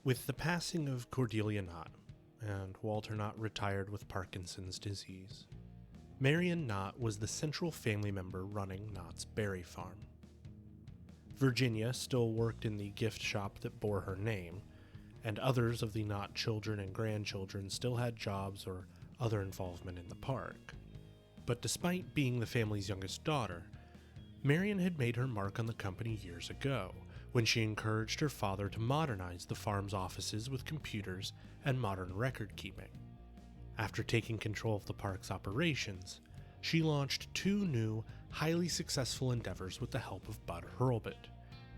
With the passing of Cordelia Knott, and Walter Knott retired with Parkinson's disease, Marion Knott was the central family member running Knott's Berry Farm. Virginia still worked in the gift shop that bore her name, and others of the Knott children and grandchildren still had jobs or other involvement in the park. But despite being the family's youngest daughter, Marion had made her mark on the company years ago, when she encouraged her father to modernize the farm's offices with computers and modern record-keeping. After taking control of the park's operations, she launched 2 new, highly successful endeavors with the help of Bud Hurlbut,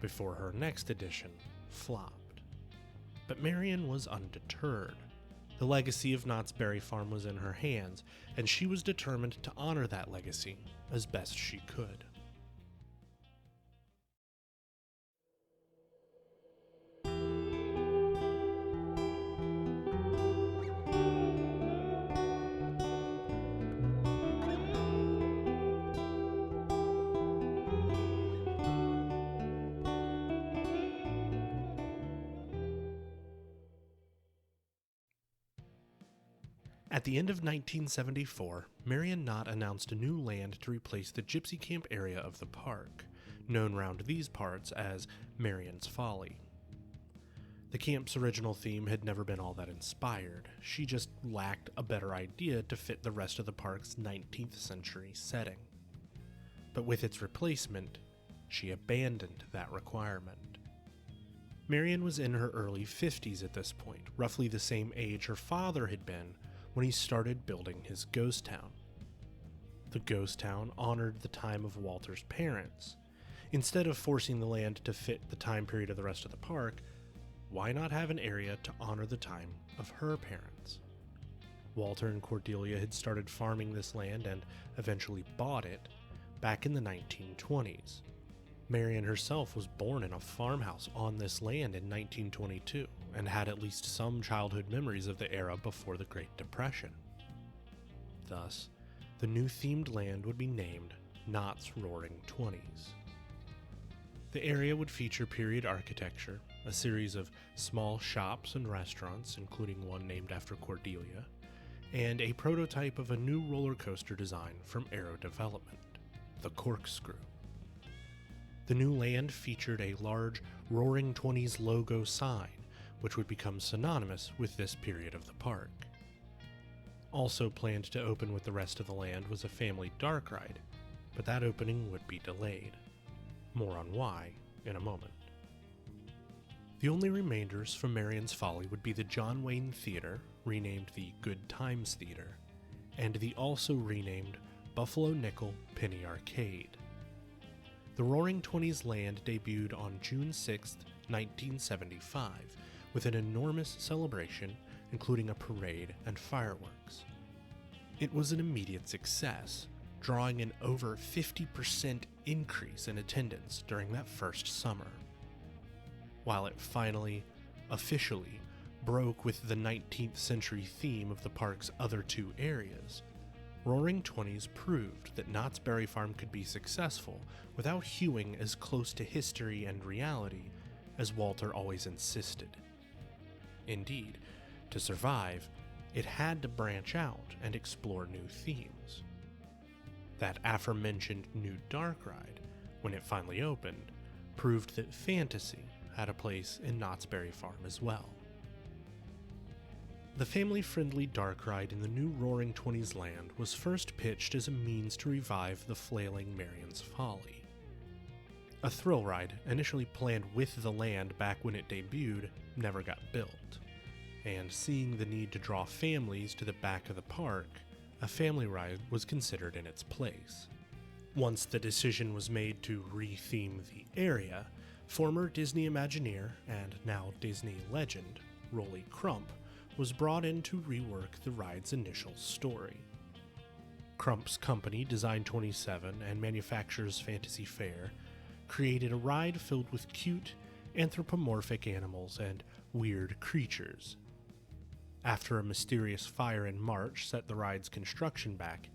before her next edition flopped. But Marion was undeterred. The legacy of Knott's Berry Farm was in her hands, and she was determined to honor that legacy as best she could. At the end of 1974, Marion Knott announced a new land to replace the gypsy camp area of the park, known round these parts as Marion's Folly. The camp's original theme had never been all that inspired. She just lacked a better idea to fit the rest of the park's 19th century setting. But with its replacement, she abandoned that requirement. Marion was in her early 50s at this point, roughly the same age her father had been when he started building his ghost town. The ghost town honored the time of Walter's parents. Instead of forcing the land to fit the time period of the rest of the park, why not have an area to honor the time of her parents? Walter and Cordelia had started farming this land and eventually bought it back in the 1920s. Marion herself was born in a farmhouse on this land in 1922 and had at least some childhood memories of the era before the Great Depression. Thus, the new themed land would be named Knott's Roaring Twenties. The area would feature period architecture, a series of small shops and restaurants, including one named after Cordelia, and a prototype of a new roller coaster design from redevelopment, the Corkscrew. The new land featured a large Roaring Twenties logo sign, which would become synonymous with this period of the park. Also planned to open with the rest of the land was a family dark ride, but that opening would be delayed. More on why in a moment. The only remainders from Marion's Folly would be the John Wayne Theater, renamed the Good Times Theater, and the also renamed Buffalo Nickel Penny Arcade. The Roaring Twenties land debuted on June 6, 1975, with an enormous celebration, including a parade and fireworks. It was an immediate success, drawing an over 50% increase in attendance during that first summer. While it finally, officially, broke with the 19th century theme of the park's other 2 areas, Roaring Twenties proved that Knott's Berry Farm could be successful without hewing as close to history and reality as Walter always insisted. Indeed, to survive, it had to branch out and explore new themes. That aforementioned new dark ride, when it finally opened, proved that fantasy had a place in Knott's Berry Farm as well. The family-friendly dark ride in the new Roaring Twenties land was first pitched as a means to revive the flailing Marion's Folly. A thrill ride, initially planned with the land back when it debuted, never got built, and seeing the need to draw families to the back of the park, a family ride was considered in its place. Once the decision was made to re-theme the area, former Disney Imagineer and now Disney legend, Rolly Crump, was brought in to rework the ride's initial story. Crump's company, Design 27 and manufactures Fantasy Fair, created a ride filled with cute, anthropomorphic animals and weird creatures. After a mysterious fire in March set the ride's construction back,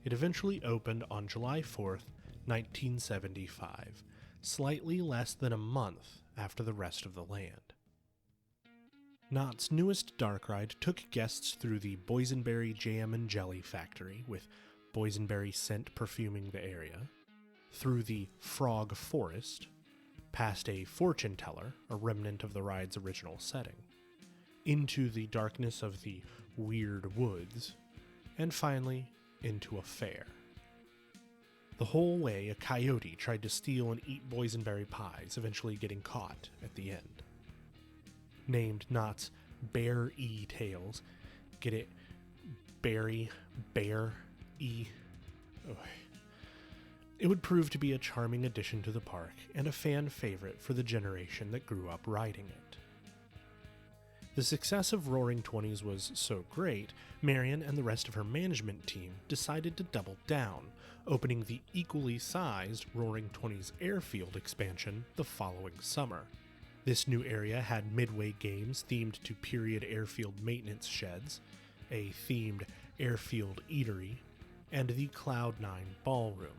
it eventually opened on July 4th, 1975, slightly less than a month after the rest of the land. Knott's newest dark ride took guests through the Boysenberry Jam and Jelly Factory, with boysenberry scent perfuming the area, through the Frog Forest, past a fortune teller, a remnant of the ride's original setting, into the darkness of the Weird Woods, and finally into a fair. The whole way, a coyote tried to steal and eat boysenberry pies, eventually getting caught at the end. Named Knott's Bear-E Tales. Get it? Berry, bear-E. Oh. It would prove to be a charming addition to the park and a fan favorite for the generation that grew up riding it. The success of Roaring Twenties was so great, Marion and the rest of her management team decided to double down, opening the equally sized Roaring Twenties airfield expansion the following summer. This new area had midway games themed to period airfield maintenance sheds, a themed airfield eatery, and the Cloud9 Ballroom,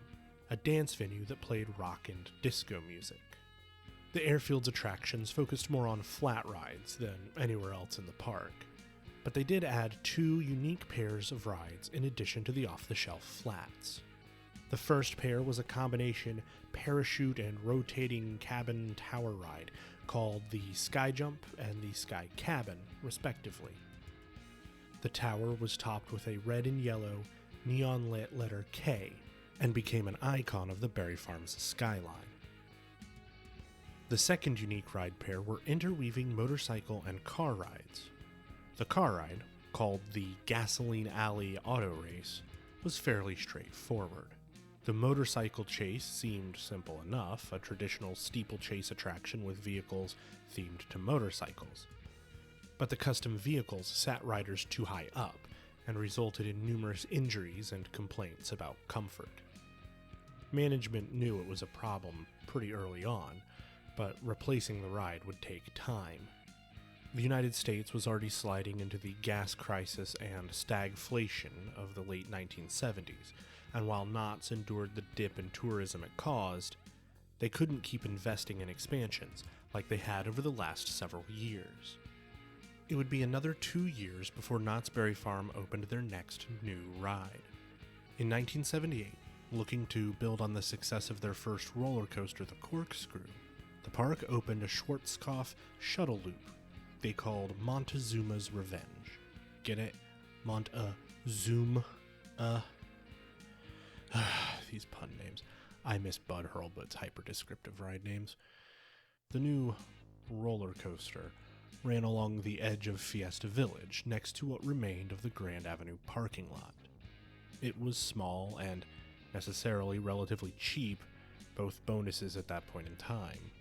a dance venue that played rock and disco music. The airfield's attractions focused more on flat rides than anywhere else in the park, but they did add 2 unique pairs of rides in addition to the off-the-shelf flats. The first pair was a combination parachute and rotating cabin tower ride called the Sky Jump and the Sky Cabin, respectively. The tower was topped with a red and yellow neon-lit letter K and became an icon of the Berry Farms skyline. The second unique ride pair were interweaving motorcycle and car rides. The car ride, called the Gasoline Alley Auto Race, was fairly straightforward. The motorcycle chase seemed simple enough, a traditional steeplechase attraction with vehicles themed to motorcycles. But the custom vehicles sat riders too high up and resulted in numerous injuries and complaints about comfort. Management knew it was a problem pretty early on, but replacing the ride would take time. The United States was already sliding into the gas crisis and stagflation of the late 1970s, and while Knott's endured the dip in tourism it caused, they couldn't keep investing in expansions like they had over the last several years. It would be another 2 years before Knott's Berry Farm opened their next new ride. In 1978, looking to build on the success of their first roller coaster, the Corkscrew, the park opened a Schwarzkopf shuttle loop they called Montezuma's Revenge. Get it? Montezuma. These pun names. I miss Bud Hurlbut's hyper-descriptive ride names. The new roller coaster ran along the edge of Fiesta Village, next to what remained of the Grand Avenue parking lot. It was small and necessarily relatively cheap, both bonuses at that point in time.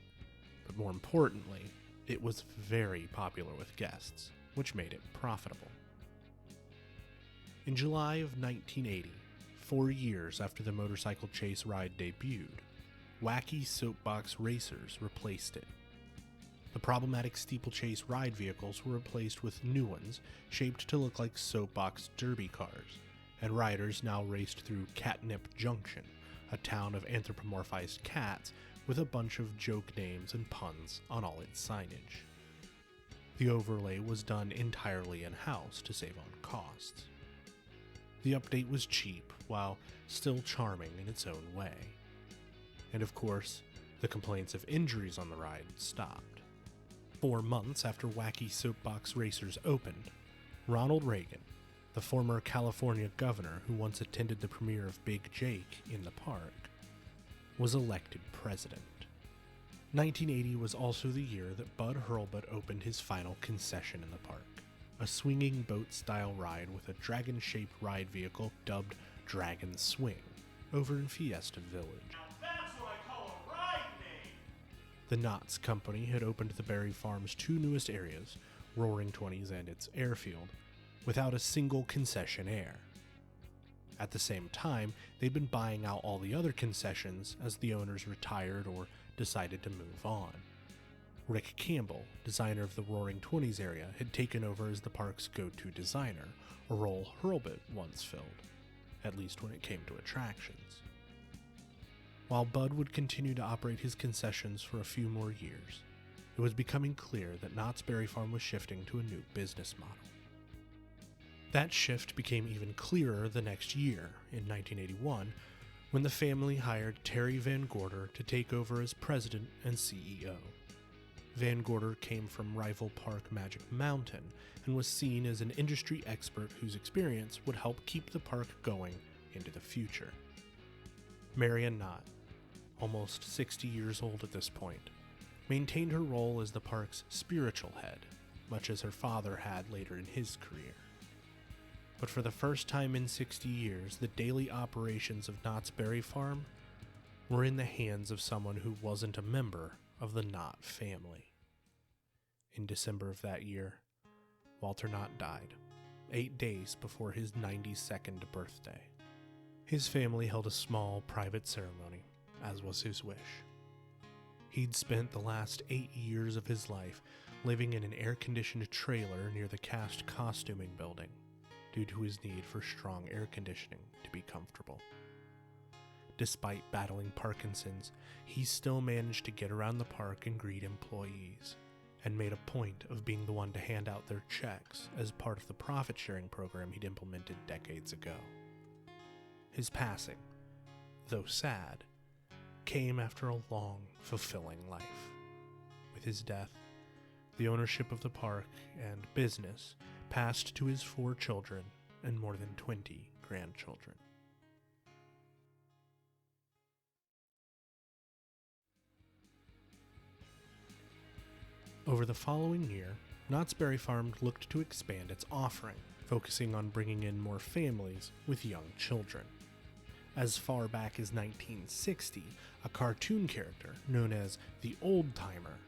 But more importantly, it was very popular with guests, which made it profitable. In July of 1980, 4 years after the motorcycle chase ride debuted, Wacky Soapbox Racers replaced it. The problematic steeplechase ride vehicles were replaced with new ones shaped to look like soapbox derby cars, and riders now raced through Catnip Junction, a town of anthropomorphized cats with a bunch of joke names and puns on all its signage. The overlay was done entirely in-house to save on costs. The update was cheap, while still charming in its own way. And of course, the complaints of injuries on the ride stopped. 4 months after Wacky Soapbox Racers opened, Ronald Reagan, the former California governor who once attended the premiere of Big Jake in the park, was elected president. 1980 was also the year that Bud Hurlbut opened his final concession in the park, a swinging boat-style ride with a dragon-shaped ride vehicle dubbed Dragon Swing, over in Fiesta Village. Now that's what I call a ride name! The Knott's company had opened the Berry Farm's 2 newest areas, Roaring Twenties and its airfield, without a single concessionaire. At the same time, they'd been buying out all the other concessions as the owners retired or decided to move on. Rick Campbell, designer of the Roaring Twenties area, had taken over as the park's go-to designer, a role Hurlbut once filled, at least when it came to attractions. While Bud would continue to operate his concessions for a few more years, it was becoming clear that Knott's Berry Farm was shifting to a new business model. That shift became even clearer the next year, in 1981, when the family hired Terry Van Gorder to take over as president and CEO. Van Gorder came from rival park Magic Mountain and was seen as an industry expert whose experience would help keep the park going into the future. Marion Knott, almost 60 years old at this point, maintained her role as the park's spiritual head, much as her father had later in his career. But for the first time in 60 years, the daily operations of Knott's Berry Farm were in the hands of someone who wasn't a member of the Knott family. In December of that year, Walter Knott died, 8 days before his 92nd birthday. His family held a small private ceremony, as was his wish. He'd spent the last 8 years of his life living in an air-conditioned trailer near the cast costuming building, due to his need for strong air conditioning to be comfortable. Despite battling Parkinson's, he still managed to get around the park and greet employees, and made a point of being the one to hand out their checks as part of the profit-sharing program he'd implemented decades ago. His passing, though sad, came after a long, fulfilling life. With his death, the ownership of the park and business passed to his 4 children and more than 20 grandchildren. Over the following year, Knott's Berry Farm looked to expand its offering, focusing on bringing in more families with young children. As far back as 1960, a cartoon character known as the Old Timer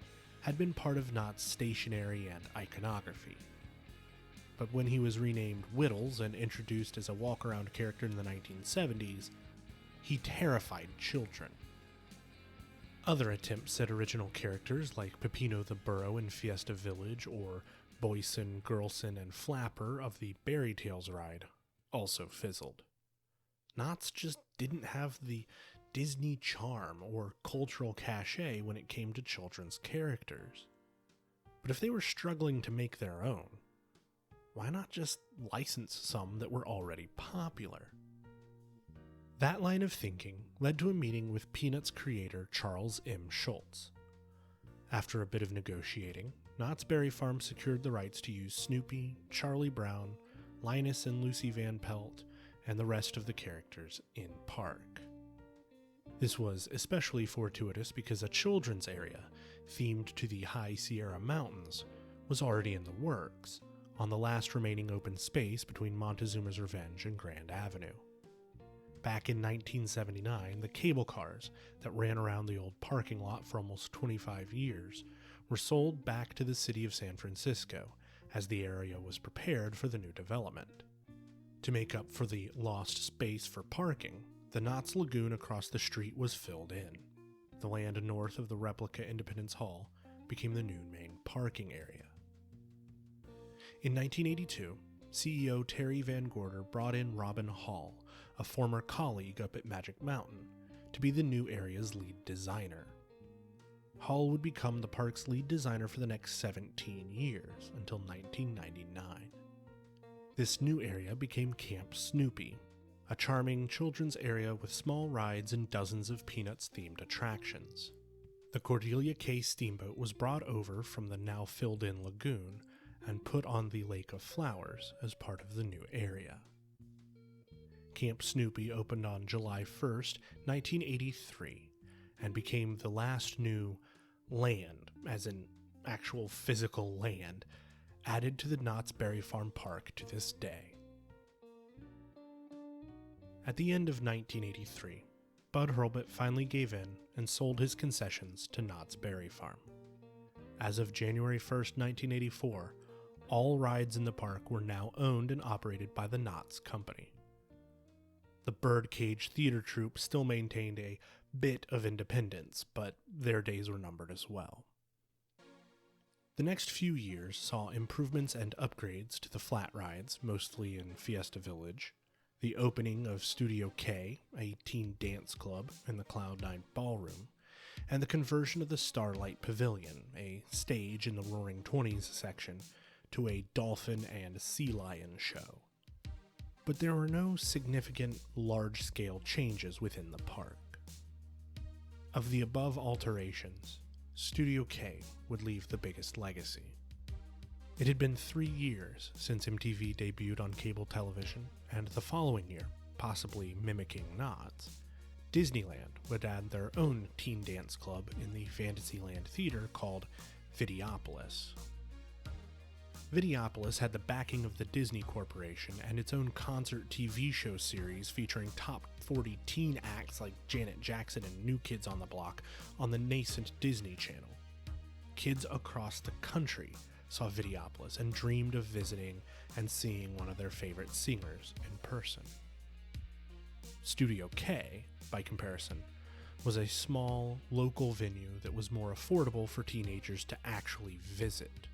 had been part of Knott's stationery and iconography. But when he was renamed Whittles and introduced as a walk-around character in the 1970s, he terrified children. Other attempts at original characters like Peppino the Burro in Fiesta Village or Boyson, Girlson, and Flapper of the Berry Tales ride also fizzled. Knott's just didn't have the Disney charm or cultural cachet when it came to children's characters. But if they were struggling to make their own, why not just license some that were already popular? That line of thinking led to a meeting with Peanuts creator Charles M. Schulz. After a bit of negotiating, Knott's Berry Farm secured the rights to use Snoopy, Charlie Brown, Linus and Lucy Van Pelt, and the rest of the characters in park. This was especially fortuitous because a children's area, themed to the High Sierra Mountains, was already in the works, on the last remaining open space between Montezuma's Revenge and Grand Avenue. Back in 1979, the cable cars that ran around the old parking lot for almost 25 years were sold back to the city of San Francisco as the area was prepared for the new development. To make up for the lost space for parking, the Knott's Lagoon across the street was filled in. The land north of the replica Independence Hall became the new main parking area. In 1982, CEO Terry Van Gorder brought in Robin Hall, a former colleague up at Magic Mountain, to be the new area's lead designer. Hall would become the park's lead designer for the next 17 years, until 1999. This new area became Camp Snoopy, a charming children's area with small rides and dozens of Peanuts-themed attractions. The Cordelia K steamboat was brought over from the now filled-in lagoon and put on the Lake of Flowers as part of the new area. Camp Snoopy opened on July 1st, 1983, and became the last new land, as in actual physical land, added to the Knott's Berry Farm Park to this day. At the end of 1983, Bud Hurlbut finally gave in and sold his concessions to Knott's Berry Farm. As of January 1st, 1984, all rides in the park were now owned and operated by the Knott's Company. The Birdcage Theater Troupe still maintained a bit of independence, but their days were numbered as well. The next few years saw improvements and upgrades to the flat rides, mostly in Fiesta Village, the opening of Studio K, a teen dance club, in the Cloud9 Ballroom, and the conversion of the Starlight Pavilion, a stage in the Roaring Twenties section, to a dolphin and sea lion show. But there were no significant large-scale changes within the park. Of the above alterations, Studio K would leave the biggest legacy. It had been 3 years since MTV debuted on cable television, and the following year, possibly mimicking Knott's, Disneyland would add their own teen dance club in the Fantasyland Theater called Videopolis. Videopolis had the backing of the Disney Corporation and its own concert TV show series featuring top 40 teen acts like Janet Jackson and New Kids on the Block on the nascent Disney Channel. Kids across the country saw Videopolis and dreamed of visiting and seeing one of their favorite singers in person. Studio K, by comparison, was a small, local venue that was more affordable for teenagers to actually visit.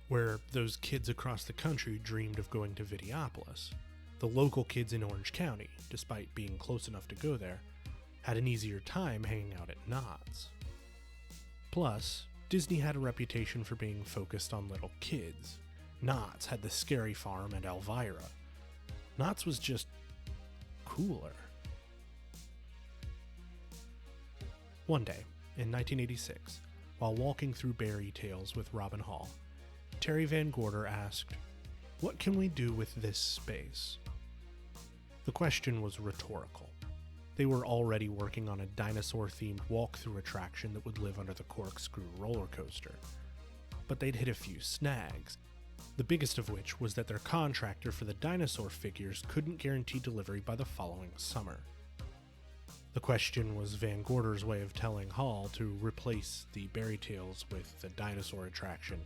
Where those kids across the country dreamed of going to Videopolis, the local kids in Orange County, despite being close enough to go there, had an easier time hanging out at Knott's. Plus, Disney had a reputation for being focused on little kids. Knott's had the Scary Farm and Elvira. Knott's was just cooler. One day, in 1986, while walking through Berry Tales with Robin Hall, Terry Van Gorder asked, "What can we do with this space?" The question was rhetorical. They were already working on a dinosaur-themed walkthrough attraction that would live under the corkscrew roller coaster. But they'd hit a few snags, the biggest of which was that their contractor for the dinosaur figures couldn't guarantee delivery by the following summer. The question was Van Gorder's way of telling Hall to replace the Berry Tales with the dinosaur attraction,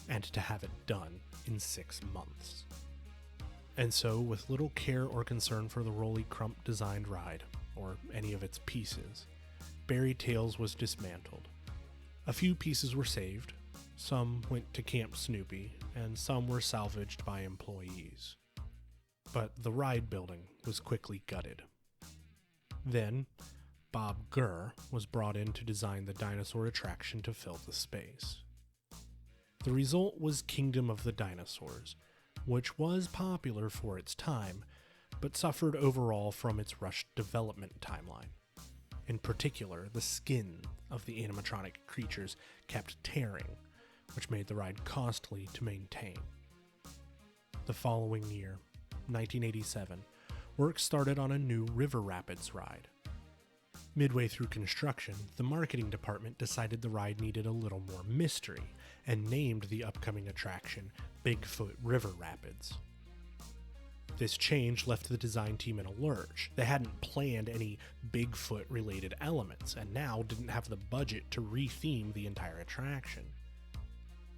and to have it done in 6 months. And so, with little care or concern for the Rolly Crump designed ride, or any of its pieces, Berry Tales was dismantled. A few pieces were saved, some went to Camp Snoopy, and some were salvaged by employees. But the ride building was quickly gutted. Then, Bob Gurr was brought in to design the dinosaur attraction to fill the space. The result was Kingdom of the Dinosaurs, which was popular for its time, but suffered overall from its rushed development timeline. In particular, the skin of the animatronic creatures kept tearing, which made the ride costly to maintain. The following year, 1987, work started on a new River Rapids ride. Midway through construction, the marketing department decided the ride needed a little more mystery and named the upcoming attraction Bigfoot River Rapids. This change left the design team in a lurch. They hadn't planned any Bigfoot-related elements and now didn't have the budget to re-theme the entire attraction.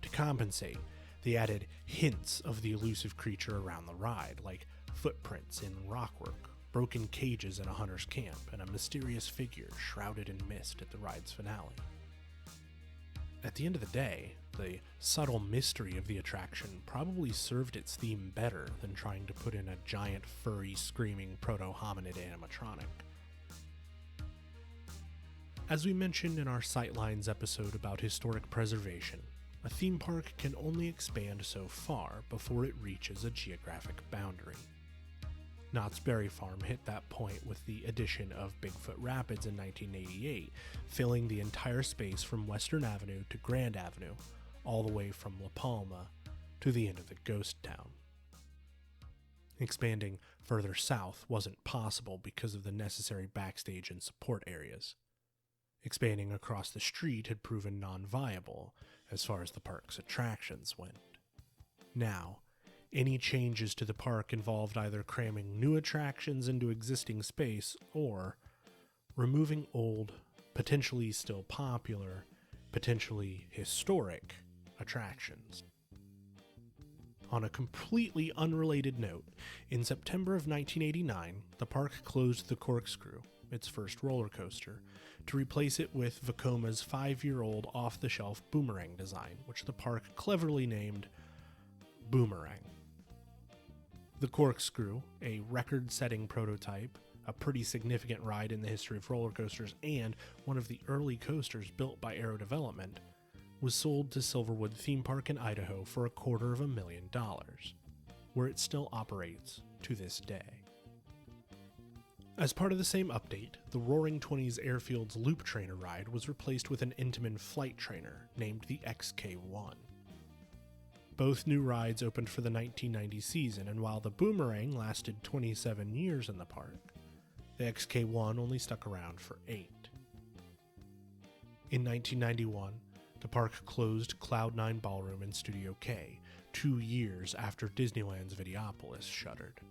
To compensate, they added hints of the elusive creature around the ride, like footprints in rockwork, broken cages in a hunter's camp, and a mysterious figure shrouded in mist at the ride's finale. At the end of the day, the subtle mystery of the attraction probably served its theme better than trying to put in a giant, furry, screaming proto-hominid animatronic. As we mentioned in our Sightlines episode about historic preservation, a theme park can only expand so far before it reaches a geographic boundary. Knott's Berry Farm hit that point with the addition of Bigfoot Rapids in 1988, filling the entire space from Western Avenue to Grand Avenue, all the way from La Palma to the end of the ghost town. Expanding further south wasn't possible because of the necessary backstage and support areas. Expanding across the street had proven non-viable as far as the park's attractions went. Now, any changes to the park involved either cramming new attractions into existing space or removing old, potentially still popular, potentially historic attractions. On a completely unrelated note, in September of 1989, the park closed the Corkscrew, its first roller coaster, to replace it with Vecoma's 5-year-old off-the-shelf Boomerang design, which the park cleverly named Boomerang. The Corkscrew, a record-setting prototype a pretty significant ride in the history of roller coasters and one of the early coasters built by Redevelopment, was sold to Silverwood Theme Park in Idaho for $250,000, where it still operates to this day. As part of the same update, the Roaring Twenties Airfield's Loop Trainer ride was replaced with an Intamin flight trainer named the XK-1. Both new rides opened for the 1990 season, and while the Boomerang lasted 27 years in the park, the XK-1 only stuck around for 8. In 1991, the park closed Cloud9 Ballroom and Studio K, 2 years after Disneyland's Videopolis shuttered.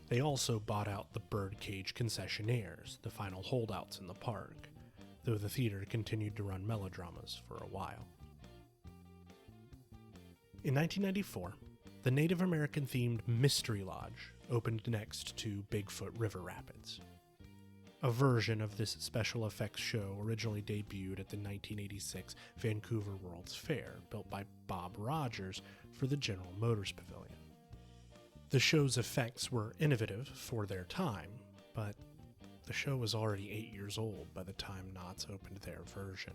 They also bought out the Birdcage concessionaires, the final holdouts in the park, though the theater continued to run melodramas for a while. In 1994, the Native American-themed Mystery Lodge opened next to Bigfoot River Rapids. A version of this special effects show originally debuted at the 1986 Vancouver World's Fair, built by Bob Rogers for the General Motors Pavilion. The show's effects were innovative for their time, but the show was already 8 years old by the time Knott's opened their version.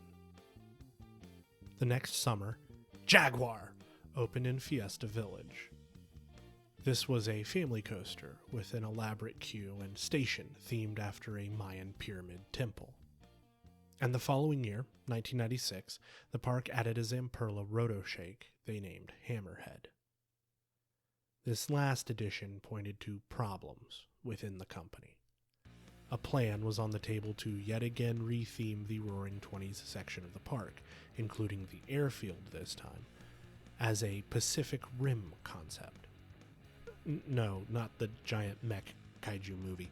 The next summer, Jaguar opened in Fiesta Village. This was a family coaster with an elaborate queue and station themed after a Mayan pyramid temple. And the following year, 1996, the park added a Zamperla rotoshake they named Hammerhead. This last edition pointed to problems within the company. A plan was on the table to yet again retheme the Roaring Twenties section of the park, including the airfield this time, as a Pacific Rim concept. No, not the giant mech kaiju movie.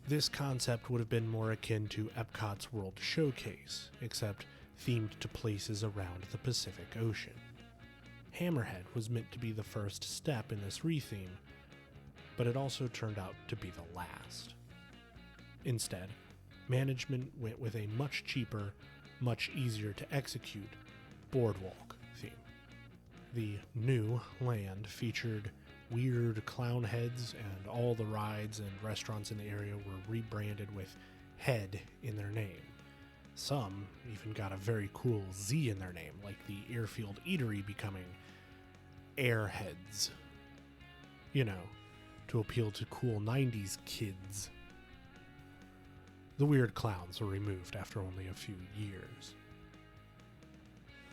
This concept would have been more akin to Epcot's World Showcase, except themed to places around the Pacific Ocean. Hammerhead was meant to be the first step in this retheme, but it also turned out to be the last. Instead, management went with a much cheaper, much easier to execute boardwalk theme. The new land featured weird clown heads, and all the rides and restaurants in the area were rebranded with head in their name. Some even got a very cool Z in their name, like the Airfield Eatery becoming Airheads. You know, to appeal to cool 90s kids. The weird clowns were removed after only a few years.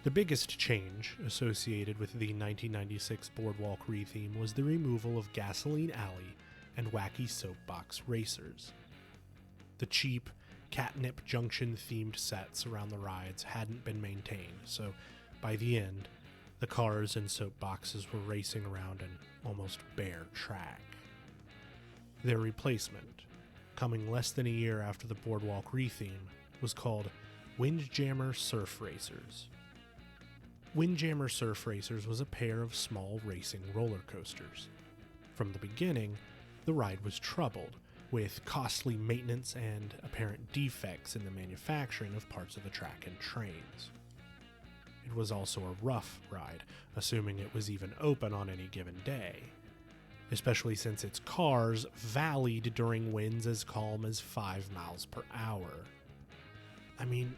The biggest change associated with the 1996 Boardwalk retheme was the removal of Gasoline Alley and Wacky Soapbox Racers. The cheap Catnip Junction themed sets around the rides hadn't been maintained, so by the end, the cars and soapboxes were racing around an almost bare track. Their replacement, coming less than a year after the Boardwalk retheme, was called Windjammer Surf Racers. Windjammer Surf Racers was a pair of small racing roller coasters. From the beginning, the ride was troubled, with costly maintenance and apparent defects in the manufacturing of parts of the track and trains. It was also a rough ride, assuming it was even open on any given day, especially since its cars valleyed during winds as calm as 5 miles per hour. I mean,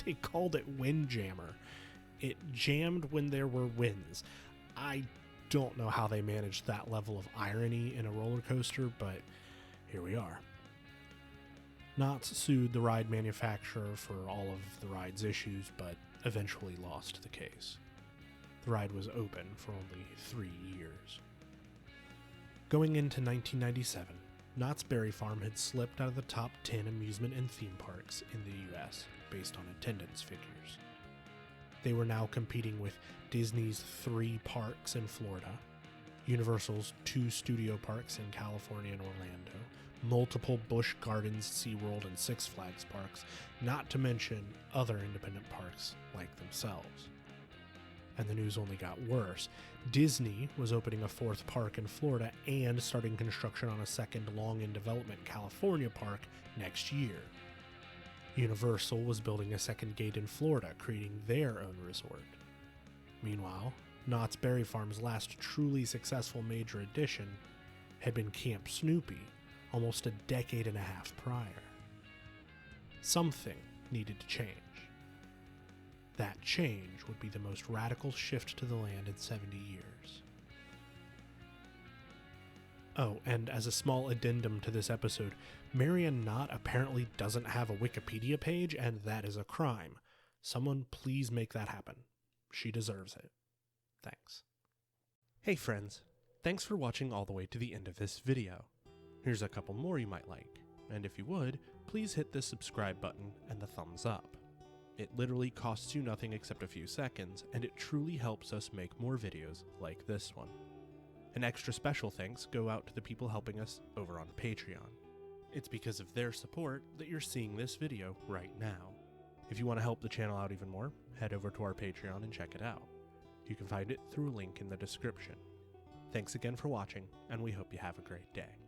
they called it Windjammer. It jammed when there were winds. I don't know how they managed that level of irony in a roller coaster, but here we are. Knott's sued the ride manufacturer for all of the ride's issues, but eventually lost the case. The ride was open for only 3 years. Going into 1997, Knott's Berry Farm had slipped out of the top 10 amusement and theme parks in the US based on attendance figures. They were now competing with Disney's 3 parks in Florida, Universal's 2 studio parks in California and Orlando, multiple Busch Gardens, SeaWorld, and Six Flags parks, not to mention other independent parks like themselves. And the news only got worse. Disney was opening a 4th park in Florida and starting construction on a second long-in-development California park next year. Universal was building a second gate in Florida, creating their own resort. Meanwhile, Knott's Berry Farm's last truly successful major addition had been Camp Snoopy, almost a decade and a half prior. Something needed to change. That change would be the most radical shift to the land in 70 years. Oh, and as a small addendum to this episode, Marion Knott apparently doesn't have a Wikipedia page, and that is a crime. Someone please make that happen. She deserves it. Thanks. Hey friends, thanks for watching all the way to the end of this video. Here's a couple more you might like, and if you would, please hit the subscribe button and the thumbs up. It literally costs you nothing except a few seconds, and it truly helps us make more videos like this one. An extra special thanks go out to the people helping us over on Patreon. It's because of their support that you're seeing this video right now. If you want to help the channel out even more, head over to our Patreon and check it out. You can find it through a link in the description. Thanks again for watching, and we hope you have a great day.